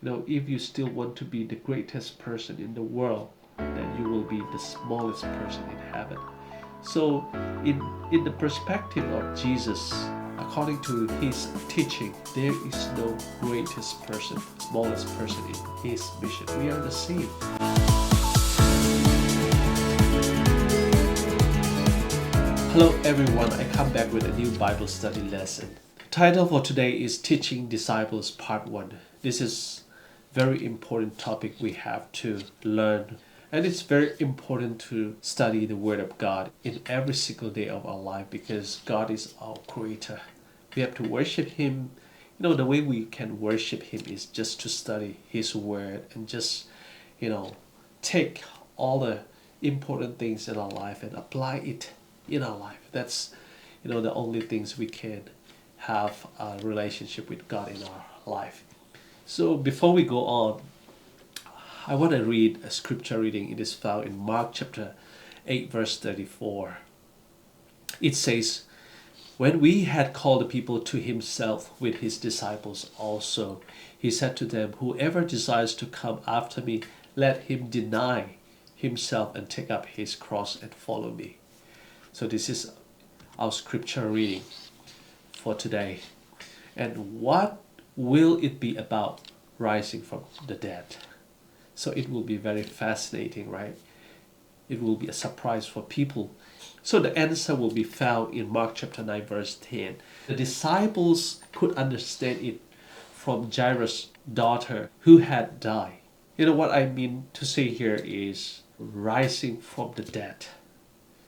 If you still want to be the greatest person in the world, then you will be the smallest person in heaven. So in the perspective of Jesus, according to his teaching, there is no greatest person, smallest person in his mission. We are the same. Hello everyone, I come back with a new Bible study lesson. The title for today is Teaching Disciples Part 1. This is a very important topic we have to learn. And it's very important to study the Word of God in every single day of our life because God is our Creator. We have to worship Him. The way we can worship Him is just to study His Word and just, take all the important things in our life and apply it in our life. That's, the only things we can have a relationship with God in our life. So before we go on, I want to read a scripture reading. It is found in Mark chapter 8 verse 34. It says, "When we had called the people to himself with his disciples also, he said to them, 'Whoever desires to come after me, let him deny himself and take up his cross and follow me.'" So this is our scripture reading for today. And what will it be about rising from the dead? So it will be very fascinating, right? It will be a surprise for people. So the answer will be found in Mark chapter 9 verse 10. The disciples could understand it from Jairus' daughter who had died. What I mean to say here is rising from the dead.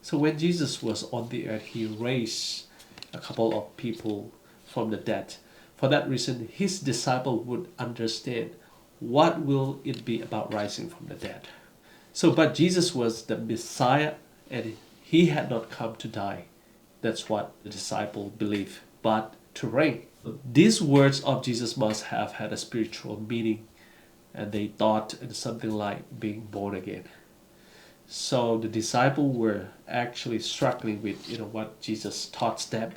So when Jesus was on the earth, he raised a couple of people from the dead. For that reason, his disciple would understand what will it be about rising from the dead. But Jesus was the Messiah and he had not come to die. That's what the disciple believed, but to reign. These words of Jesus must have had a spiritual meaning, and they thought in something like being born again. So the disciples were actually struggling with what Jesus taught them.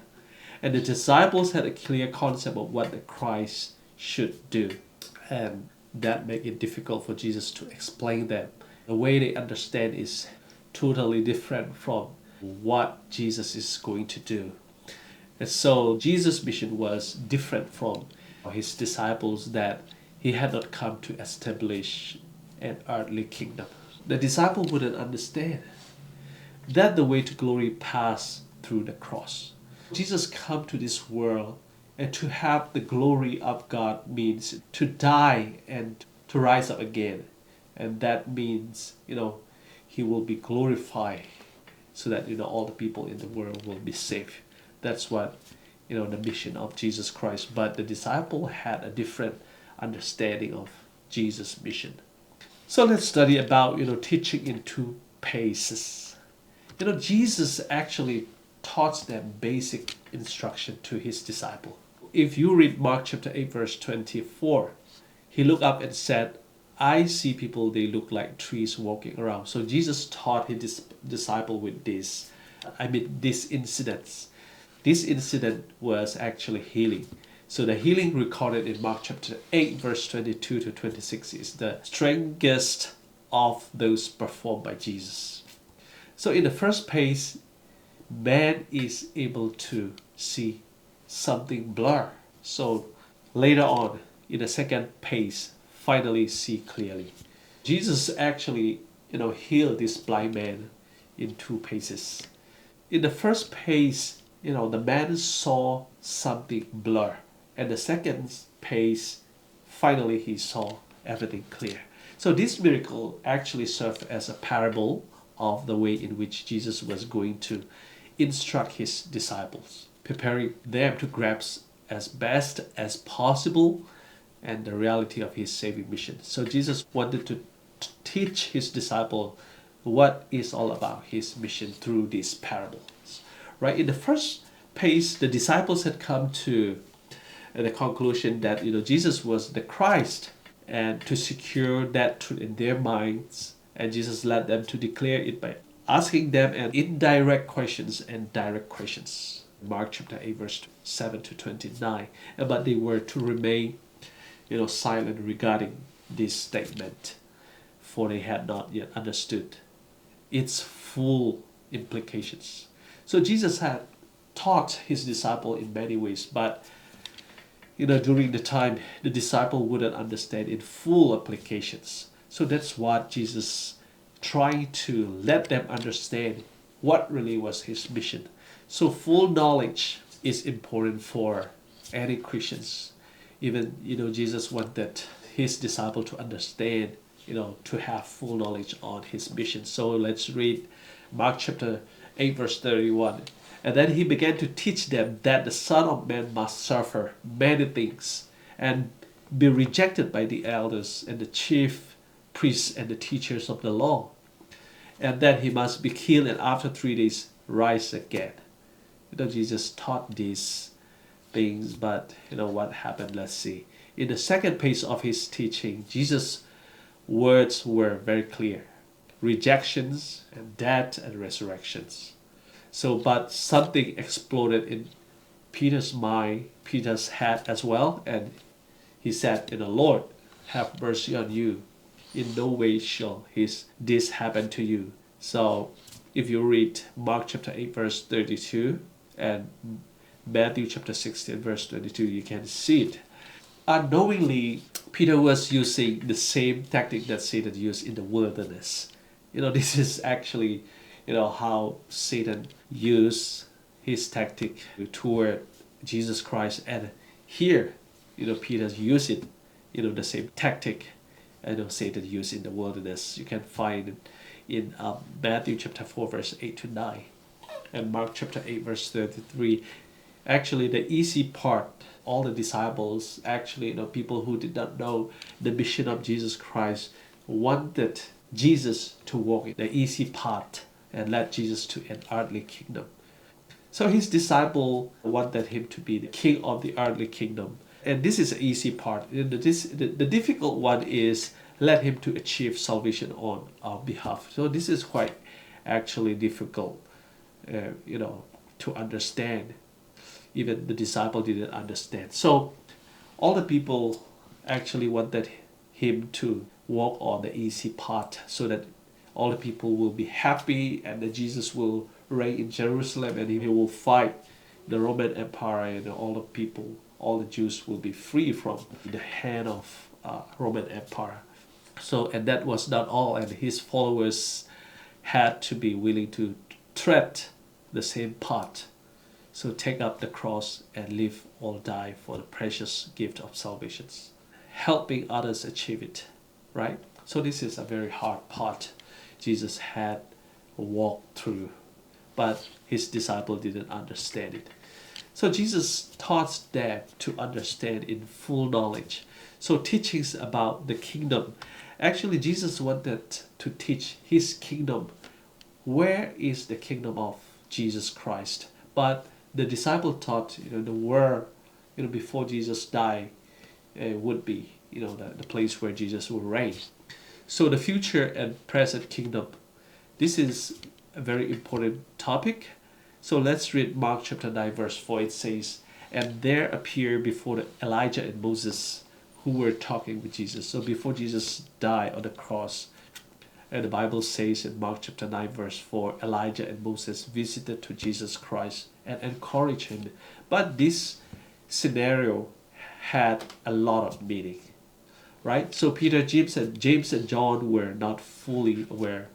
And the disciples had a clear concept of what the Christ should do. And that made it difficult for Jesus to explain them. The way they understand is totally different from what Jesus is going to do. And so Jesus' mission was different from his disciples, that he had not come to establish an earthly kingdom. The disciple wouldn't understand that the way to glory passed through the cross. Jesus came to this world, and to have the glory of God means to die and to rise up again. And that means, he will be glorified so that, all the people in the world will be saved. That's what, the mission of Jesus Christ. But the disciple had a different understanding of Jesus' mission. So let's study about, teaching in two paces. Jesus actually taught them basic instruction to his disciple. If you read Mark chapter 8 verse 24, he looked up and said, "I see people, they look like trees walking around." So Jesus taught his disciple with this incidents. This incident was actually healing. So the healing recorded in Mark chapter 8 verse 22 to 26 is the strongest of those performed by Jesus. So in the first phase, man is able to see something blur. So later on, in the second phase, finally see clearly. Jesus actually, healed this blind man in two phases. In the first phase, the man saw something blur. And the second phase, finally he saw everything clear. So this miracle actually served as a parable of the way in which Jesus was going to instruct his disciples, preparing them to grasp as best as possible and the reality of his saving mission. So Jesus wanted to teach his disciple what is all about his mission through these parables. Right? In the first phase, the disciples had come to the conclusion that Jesus was the Christ, and to secure that truth in their minds, and Jesus led them to declare it by asking them an indirect questions and direct questions. Mark chapter 8 verse 7 to 29. But they were to remain silent regarding this statement, for they had not yet understood its full implications. So Jesus had taught his disciple in many ways, but during the time the disciple wouldn't understand in full applications. So that's what Jesus trying to let them understand what really was his mission. So full knowledge is important for any Christians. Even Jesus wanted his disciple to understand, to have full knowledge on his mission. So let's read Mark chapter 8 verse 31. And then he began to teach them that the Son of Man must suffer many things and be rejected by the elders and the chief priests and the teachers of the law, and that he must be killed and after 3 days rise again. Jesus taught these things, but what happened? Let's see. In the second phase of his teaching, Jesus' words were very clear: rejections and death and resurrections. So, but something exploded in Peter's mind, Peter's head as well, and he said, Lord, have mercy on you. In no way shall this happen to you. So, if you read Mark chapter 8 verse 32 and Matthew chapter 16 verse 22, you can see it. Unknowingly, Peter was using the same tactic that Satan used in the wilderness. This is actually how Satan used his tactic toward Jesus Christ, and here Peter used it, the same tactic Satan used in the wilderness. You can find it in Matthew chapter 4 verse 8 to 9 and Mark chapter 8 verse 33. Actually, the easy part, all the disciples, actually people who did not know the mission of Jesus Christ, wanted Jesus to walk in the easy path and led Jesus to an earthly kingdom. So his disciple wanted him to be the king of the earthly kingdom. And this is the easy part. The difficult one is let him to achieve salvation on our behalf. So this is quite actually difficult, to understand. Even the disciple didn't understand. So all the people actually wanted him to walk on the easy path so that all the people will be happy and that Jesus will reign in Jerusalem and he will fight the Roman Empire, and all the people, all the Jews will be free from the hand of Roman Empire. So, and that was not all, and his followers had to be willing to tread the same path. So take up the cross and live or die for the precious gift of salvation, helping others achieve it, right? So this is a very hard part Jesus had walked through, but his disciple didn't understand it. So Jesus taught them to understand in full knowledge. So teachings about the kingdom. Actually, Jesus wanted to teach his kingdom. Where is the kingdom of Jesus Christ? But the disciple thought, the world, before Jesus died, would be, the place where Jesus will reign. So the future and present kingdom. This is a very important topic. So let's read Mark chapter 9 verse 4. It says, and there appeared before Elijah and Moses, who were talking with Jesus. So before Jesus died on the cross, and the Bible says in Mark chapter 9 verse 4, Elijah and Moses visited to Jesus Christ and encouraged him. But this scenario had a lot of meaning, right? So Peter, James and John were not fully aware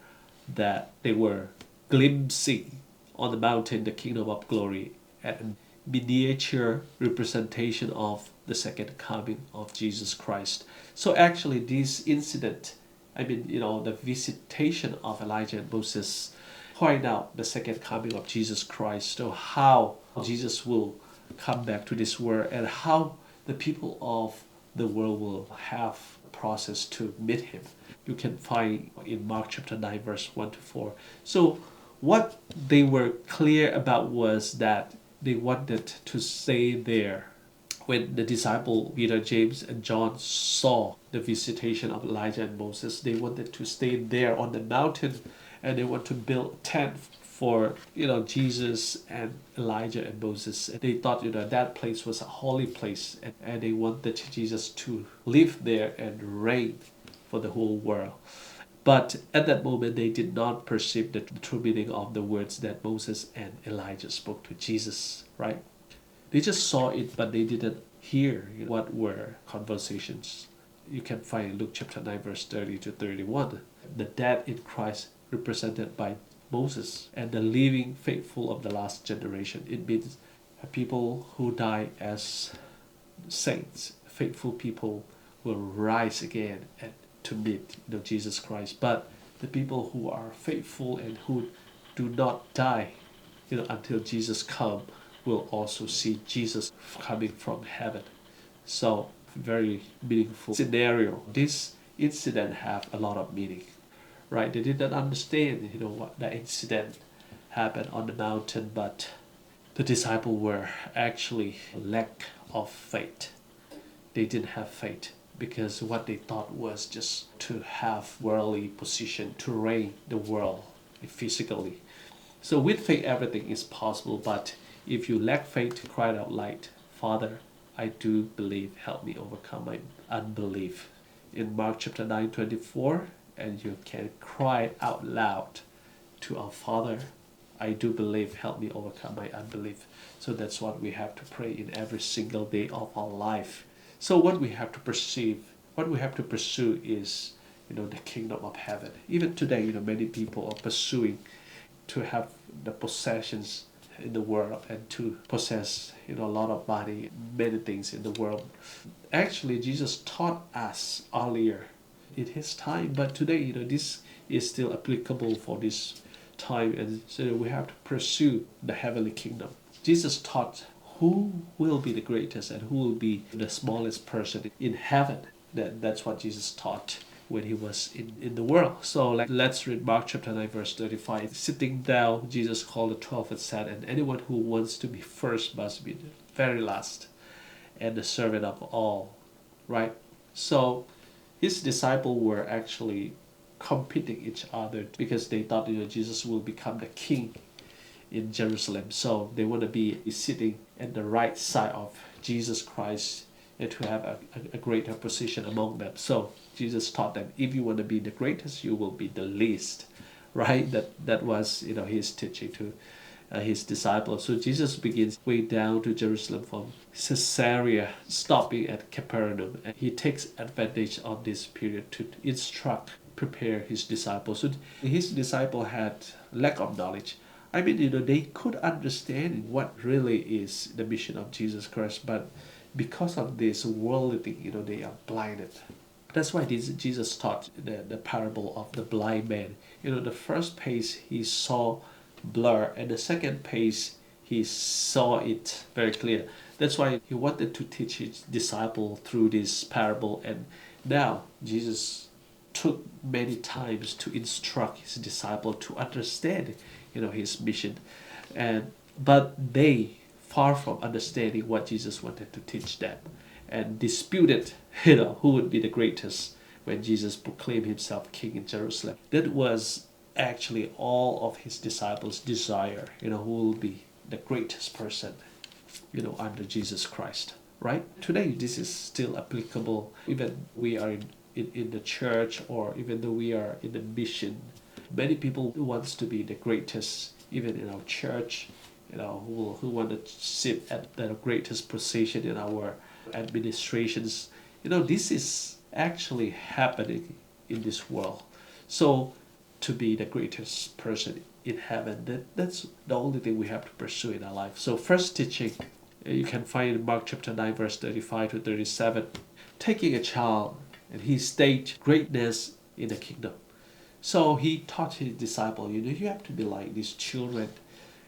that they were glimpsing on the mountain the kingdom of glory and miniature representation of the second coming of Jesus Christ. So actually this incident, the visitation of Elijah and Moses, point out the second coming of Jesus Christ. So how Jesus will come back to this world and how the people of the world will have a process to meet him. You can find in Mark chapter 9 verse 1 to 4. So what they were clear about was that they wanted to stay there. When the disciple Peter, James, and John saw the visitation of Elijah and Moses, they wanted to stay there on the mountain, and they want to build a tent for Jesus and Elijah and Moses. And they thought that place was a holy place, and they wanted Jesus to live there and reign for the whole world. But at that moment, they did not perceive the true meaning of the words that Moses and Elijah spoke to Jesus, right? They just saw it, but they didn't hear what were conversations. You can find Luke chapter 9, verse 30 to 31. The dead in Christ represented by Moses and the living faithful of the last generation. It means people who die as saints, faithful people will rise again and to meet Jesus Christ. But the people who are faithful and who do not die until Jesus comes will also see Jesus coming from heaven. So very meaningful scenario. This incident have a lot of meaning, right? They did not understand what the incident happened on the mountain, but the disciples were actually lack of faith. They didn't have faith because what they thought was just to have worldly position, to reign the world physically. So with faith everything is possible, but if you lack faith, cry out loud, Father, I do believe, help me overcome my unbelief. In Mark chapter 9:24, and you can cry out loud to our Father, I do believe, help me overcome my unbelief. So that's what we have to pray in every single day of our life. So what we have to perceive, what we have to pursue is, the kingdom of heaven. Even today, many people are pursuing to have the possessions in the world and to possess, a lot of money, many things in the world. Actually, Jesus taught us earlier in his time, but today, this is still applicable for this time, and so we have to pursue the heavenly kingdom. Jesus taught who will be the greatest and who will be the smallest person in heaven. That's what Jesus taught when he was in the world. So let's read Mark chapter 9 verse 35. Sitting down, Jesus called the 12 and said, and anyone who wants to be first must be the very last and the servant of all. Right? So his disciples were actually competing each other because they thought Jesus will become the king in Jerusalem. So they want to be sitting at the right side of Jesus Christ and to have a greater position among them. So Jesus taught them, if you want to be the greatest, you will be the least, right? That was his teaching to his disciples. So Jesus begins way down to Jerusalem from Caesarea, stopping at Capernaum, and he takes advantage of this period to instruct, prepare his disciples. So his disciple had lack of knowledge. I mean, they could understand what really is the mission of Jesus Christ, but because of this worldly thing, they are blinded. That's why Jesus taught the parable of the blind man. The first pace he saw blur, and the second pace he saw it very clear. That's why he wanted to teach his disciple through this parable, and now Jesus took many times to instruct his disciple to understand his mission, but they far from understanding what Jesus wanted to teach them and disputed who would be the greatest when Jesus proclaimed himself king in Jerusalem. That was actually all of his disciples' desire, who will be the greatest person under Jesus Christ, right? Today this is still applicable even we are in the church, or even though we are in the mission. Many people wants to be the greatest even in our church, who want to sit at the greatest position in our administrations. This is actually happening in this world. So to be the greatest person in heaven, that's the only thing we have to pursue in our life. So first teaching, you can find in Mark chapter 9 verse 35 to 37. Taking a child, and he staged greatness in the kingdom. So he taught his disciple, you have to be like these children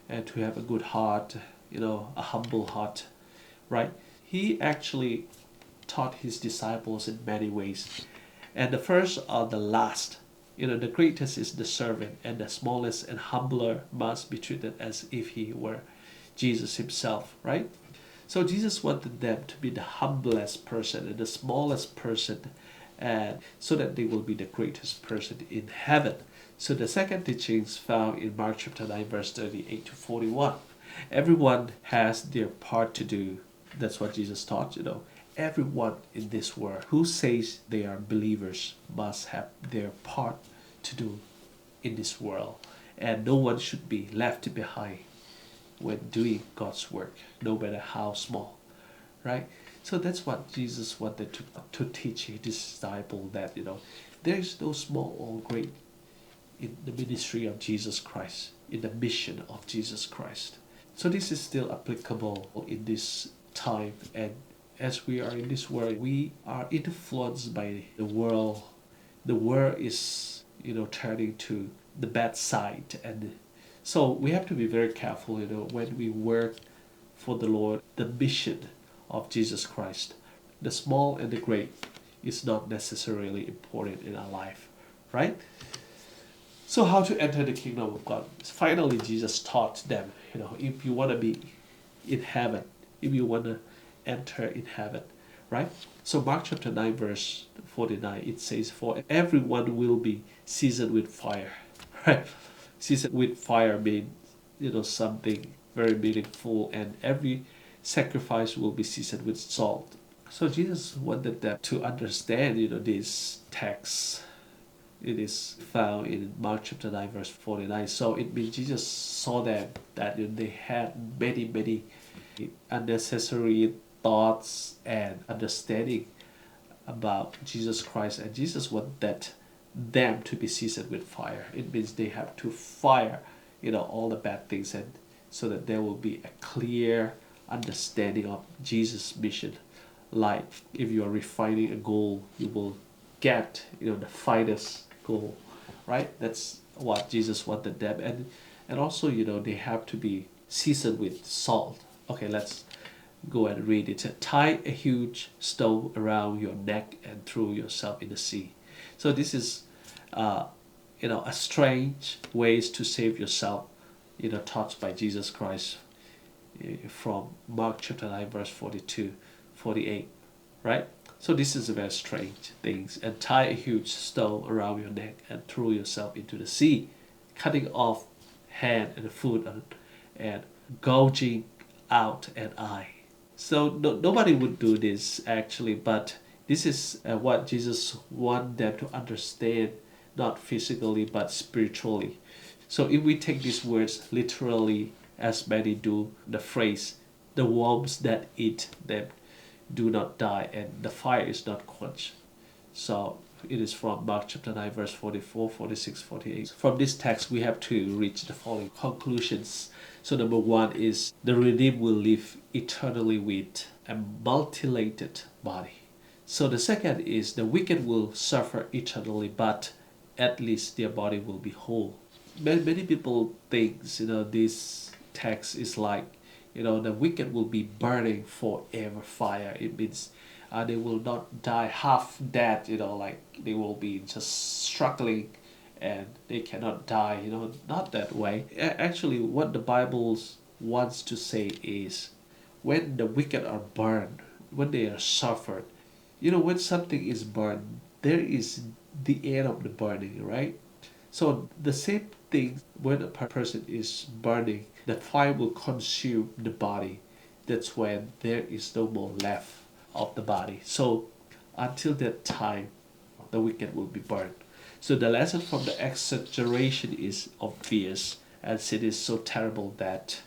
and to have a good heart, a humble heart, right? He actually taught his disciples in many ways. And the first or the last, the greatest is the servant, and the smallest and humbler must be treated as if he were Jesus himself, right? So Jesus wanted them to be the humblest person and the smallest person, and so that they will be the greatest person in heaven. So the second teaching is found in Mark chapter 9, verse 38 to 41. Everyone has their part to do. That's what Jesus taught, Everyone in this world who says they are believers must have their part to do in this world. And no one should be left behind when doing God's work, no matter how small, right? So that's what Jesus wanted to teach his disciple, that, there is no small or great in the ministry of Jesus Christ, in the mission of Jesus Christ. So this is still applicable in this time, and as we are in this world, we are influenced by the world. The world is, turning to the bad side, and so we have to be very careful, when we work for the Lord, the mission of Jesus Christ. The small and the great is not necessarily important in our life, right? So how to enter the kingdom of God? Finally, Jesus taught them, if you want to be in heaven, if you want to enter in heaven, right? So Mark chapter 9, verse 49, it says, for everyone will be seasoned with fire, right? Seasoned with fire means, something very meaningful, and every sacrifice will be seasoned with salt. So Jesus wanted them to understand, this text. It is found in Mark chapter 9, verse 49. So it means Jesus saw them that they had many unnecessary thoughts and understanding about Jesus Christ, and Jesus wanted them to be seasoned with fire. It means they have to fire, all the bad things, and so that there will be a clear understanding of Jesus' mission. Like if you are refining a gold, you will get, the finest gold, right? That's what Jesus wanted them, and also, they have to be seasoned with salt. Okay, let's go and read it. Tie a huge stone around your neck and throw yourself in the sea. So this is, a strange ways to save yourself, taught by Jesus Christ, from Mark chapter 9, verse 42, 48, right? So this is a very strange things. And tie a huge stone around your neck and throw yourself into the sea, cutting off hand and foot and gouging out an eye. So nobody would do this actually, but this is what Jesus wants them to understand, not physically but spiritually. So if we take these words literally, as many do, the phrase, the worms that eat them do not die, and the fire is not quenched. So it is from Mark chapter 9, verse 44, 46, 48. From this text, we have to reach the following conclusions. So number one is the redeemed will live eternally with a mutilated body. So the second is the wicked will suffer eternally, but at least their body will be whole. Many people think, this text is like, the wicked will be burning forever fire. It means they will not die half dead, like they will be just struggling and they cannot die, not that way. Actually, what the Bible wants to say is when the wicked are burned, when they are suffered, when something is burned, there is the end of the burning, right? So the same thing when a person is burning, the fire will consume the body. That's when there is no more left of the body. So until that time, the wicked will be burned. So the lesson from the exaggeration is obvious, and sin is so terrible that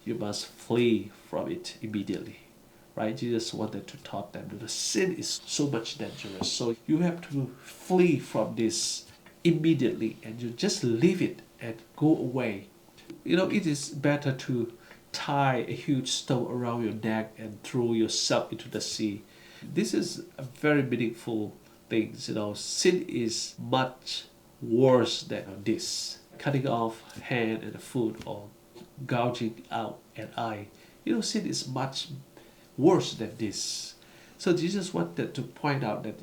you must flee from it immediately. Right? Jesus wanted to taught them that the sin is so much dangerous. So you have to flee from this immediately, and you just leave it and go away. It is better to tie a huge stone around your neck and throw yourself into the sea. This is a very meaningful thing. Sin is much worse than this. Cutting off hand and foot or gouging out an eye. Sin is much worse than this. So Jesus wanted to point out that,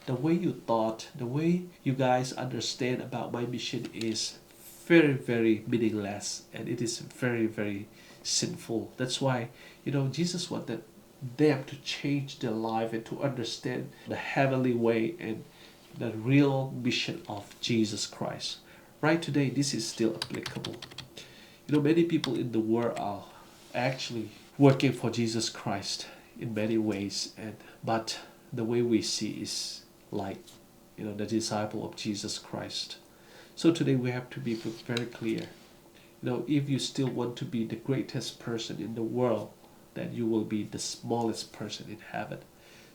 the way you thought, the way you guys understand about my mission is very, very meaningless, and it is very, very sinful. That's why, Jesus wanted them to change their life and to understand the heavenly way and the real mission of Jesus Christ, right today, this is still applicable. Many people in the world are actually working for Jesus Christ in many ways, but the way we see is like, the disciple of Jesus Christ. So today we have to be very clear. If you still want to be the greatest person in the world, then you will be the smallest person in heaven.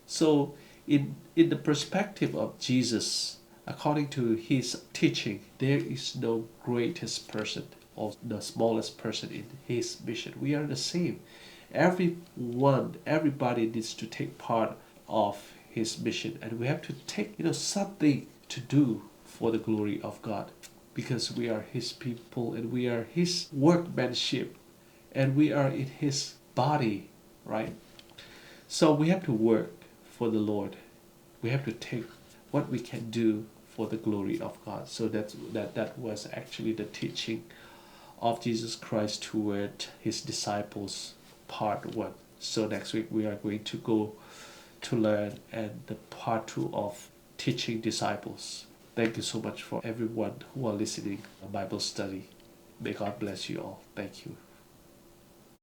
So in the perspective of Jesus, according to his teaching, there is no greatest person or the smallest person in his mission. We are the same. Everybody needs to take part of his mission, and we have to take something to do for the glory of God, because we are his people and we are his workmanship and we are in his body, right? So we have to work for the Lord. We have to take what we can do for the glory of God. So that was actually the teaching of Jesus Christ toward his disciples, part 1. So next week we are going to go to learn and the part 2 of teaching disciples. Thank you so much for everyone who are listening to Bible study. May God bless you all. Thank you.